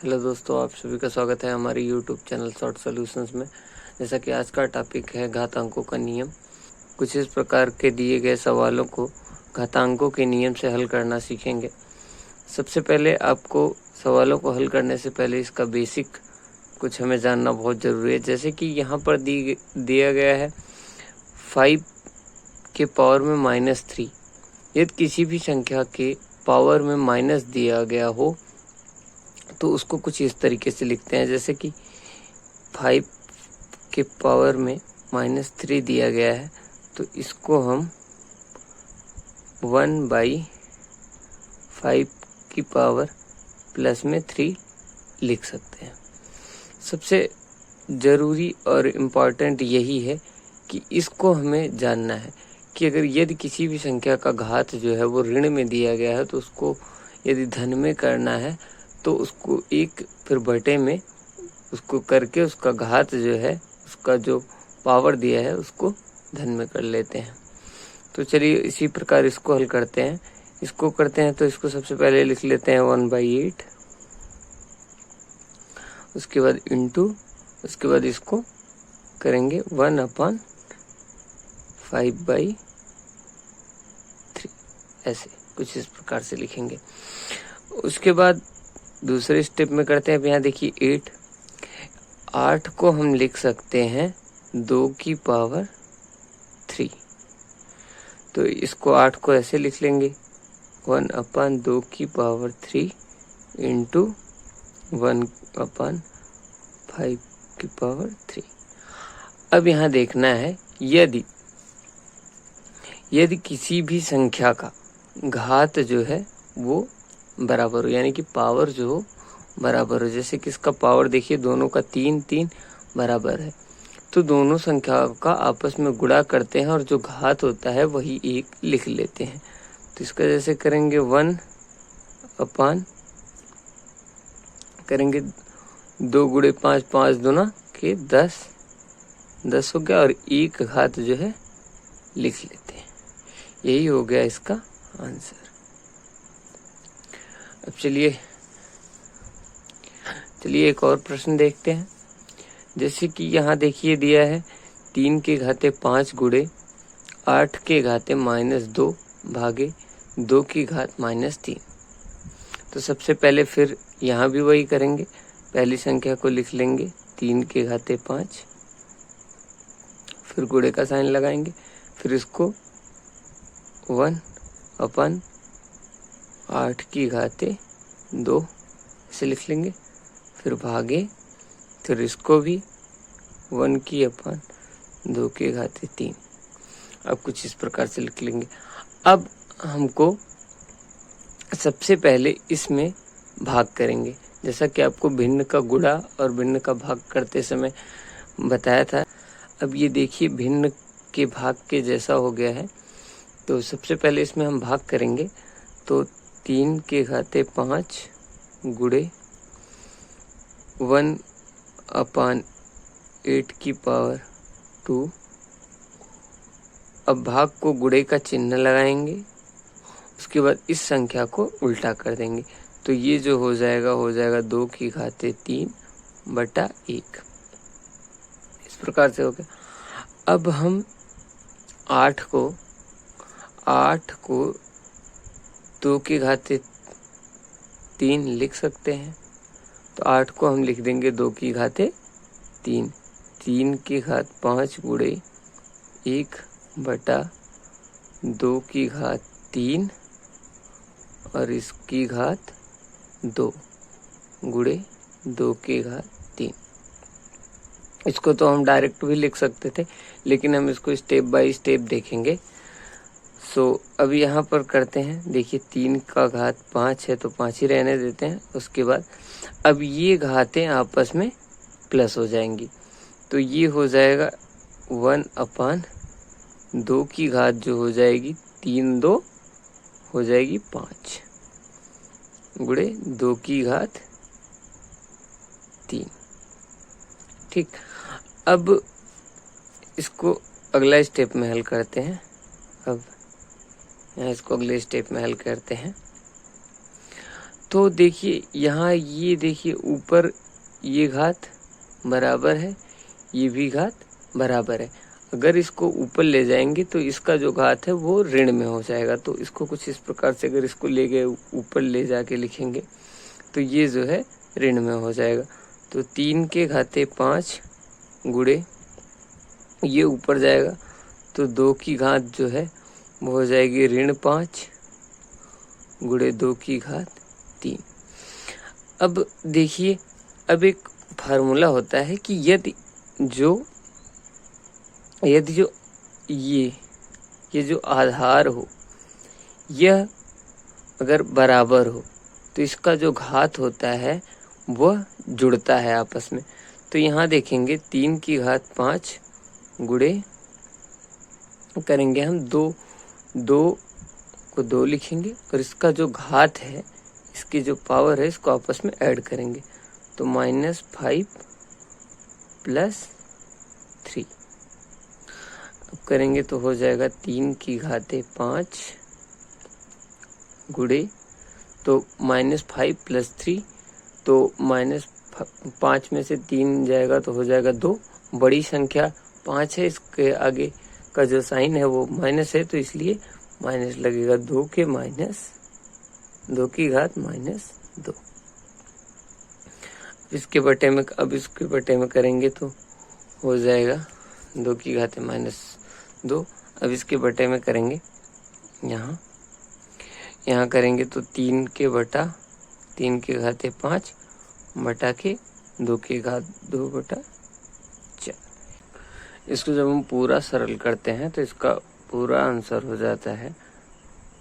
Hello दोस्तों, आप सभी का स्वागत है हमारे यूट्यूब चैनल शॉर्ट सॉल्यूशंस में। जैसा कि आज का टॉपिक है घातांकों का नियम। कुछ इस प्रकार के दिए गए सवालों को घातांकों के नियम से हल करना सीखेंगे। सबसे पहले आपको सवालों को हल करने से पहले इसका बेसिक कुछ हमें जानना बहुत ज़रूरी है। जैसे कि यहाँ पर दिया गया है 5 के पावर में -3। यदि किसी भी संख्या के पावर में माइनस दिया गया हो तो उसको कुछ इस तरीके से लिखते हैं, जैसे कि 5 के पावर में -3 दिया गया है तो इसको हम 1/5 की पावर प्लस में 3 लिख सकते हैं। सबसे ज़रूरी और इम्पॉर्टेंट यही है कि इसको हमें जानना है कि अगर यदि किसी भी संख्या का घात जो है वो ऋण में दिया गया है तो उसको यदि धन में करना है तो उसको एक फिर बटे में उसको करके उसका घात जो है उसका जो पावर दिया है उसको धन में कर लेते हैं। तो चलिए इसी प्रकार इसको हल करते हैं। इसको करते हैं तो इसको सबसे पहले लिख लेते हैं 1/8, उसके बाद इंटू, उसके बाद इसको करेंगे 1/5/3, ऐसे कुछ इस प्रकार से लिखेंगे। उसके बाद दूसरे स्टेप में करते हैं। अब यहाँ देखिए 8 को हम लिख सकते हैं 2 की पावर 3। तो इसको 8 को ऐसे लिख लेंगे 1/2 की पावर 3 इंटू 1/5 की पावर 3। अब यहाँ देखना है यदि किसी भी संख्या का घात जो है वो बराबर हो, यानी कि पावर जो हो बराबर हो। जैसे कि इसका पावर देखिए दोनों का 3 बराबर है, तो दोनों संख्याओं का आपस में गुणा करते हैं और जो घात होता है वही एक लिख लेते हैं। तो इसका जैसे करेंगे 1 अपान करेंगे 2 गुणे 5, 5 दूना के 10 हो गया, और एक घात जो है लिख लेते हैं। यही हो गया इसका आंसर। अब चलिए एक और प्रश्न देखते हैं। जैसे कि यहाँ देखिए दिया है 3 के घाते 5 गुणे 8 के घाते -2 भागे 2 की घात -3। तो सबसे पहले फिर यहाँ भी वही करेंगे। पहली संख्या को लिख लेंगे 3 के घाते 5, फिर गुणे का साइन लगाएंगे, फिर इसको 1/8 की घाते 2 ऐसे लिख लेंगे, फिर भागे, फिर इसको भी 1/2 की घाते 3। अब कुछ इस प्रकार से लिख लेंगे। अब हमको सबसे पहले इसमें भाग करेंगे, जैसा कि आपको भिन्न का गुणा और भिन्न का भाग करते समय बताया था। अब ये देखिए भिन्न के भाग के जैसा हो गया है। तो सबसे पहले इसमें हम भाग करेंगे, तो 3 के घाते 5 गुणे 1/8 की पावर 2। अब भाग को गुणे का चिन्ह लगाएंगे, उसके बाद इस संख्या को उल्टा कर देंगे। तो ये जो हो जाएगा 2 की घाते 3/1। इस प्रकार से हो गया। अब हम 8 को 2 की घाते 3 लिख सकते हैं। तो 8 को हम लिख देंगे 2 की घाते 3, 3 की घात 5 गुणे 1/2 की घात 3 और इसकी घात 2 गुणे 2 की घात 3। इसको तो हम डायरेक्ट भी लिख सकते थे, लेकिन हम इसको स्टेप बाय स्टेप देखेंगे। अब यहाँ पर करते हैं। देखिए 3 का घात 5 है तो 5 ही रहने देते हैं। उसके बाद अब ये घातें आपस में प्लस हो जाएंगी, तो ये हो जाएगा 1/2 की घात जो हो जाएगी 3 2 हो जाएगी 5 गुणे 2 की घात 3। ठीक, अब इसको अगला स्टेप में हल करते हैं। अब यहाँ इसको अगले स्टेप में हल करते हैं। तो देखिए यहाँ ये देखिए ऊपर ये घात बराबर है, ये भी घात बराबर है। अगर इसको ऊपर ले जाएंगे तो इसका जो घात है वो ऋण में हो जाएगा। तो इसको कुछ इस प्रकार से अगर इसको ले गए ऊपर ले जाके लिखेंगे तो ये जो है ऋण में हो जाएगा। तो 3 के घाते 5 गुणे ये ऊपर जाएगा तो 2 की घात जो है वो हो जाएगी ऋण 5 गुणे 2 की घात 3। अब देखिए, अब एक फार्मूला होता है कि यदि जो ये जो आधार हो यह अगर बराबर हो तो इसका जो घात होता है वह जुड़ता है आपस में। तो यहाँ देखेंगे 3 की घात 5 गुणे करेंगे हम 2 को 2 लिखेंगे और इसका जो घात है, इसकी जो पावर है, इसको आपस में ऐड करेंगे तो -5 + 3 अब करेंगे तो हो जाएगा 3 की घाते 5 गुणे तो -5 + 3 तो -5 में से 3 जाएगा तो हो जाएगा 2। बड़ी संख्या 5 है, इसके आगे का जो साइन है वो माइनस है तो इसलिए माइनस लगेगा। 2 की घात -2। इसके बटे में करेंगे तो हो जाएगा 2 की घात -2। अब इसके बटे में करेंगे, यहाँ करेंगे तो 3 के घाते 5 बटा के 2 की घात 2 बटा 4। इसको जब हम पूरा सरल करते हैं तो इसका पूरा आंसर हो जाता है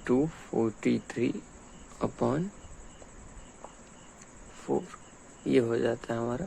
243/4। ये हो जाता है हमारा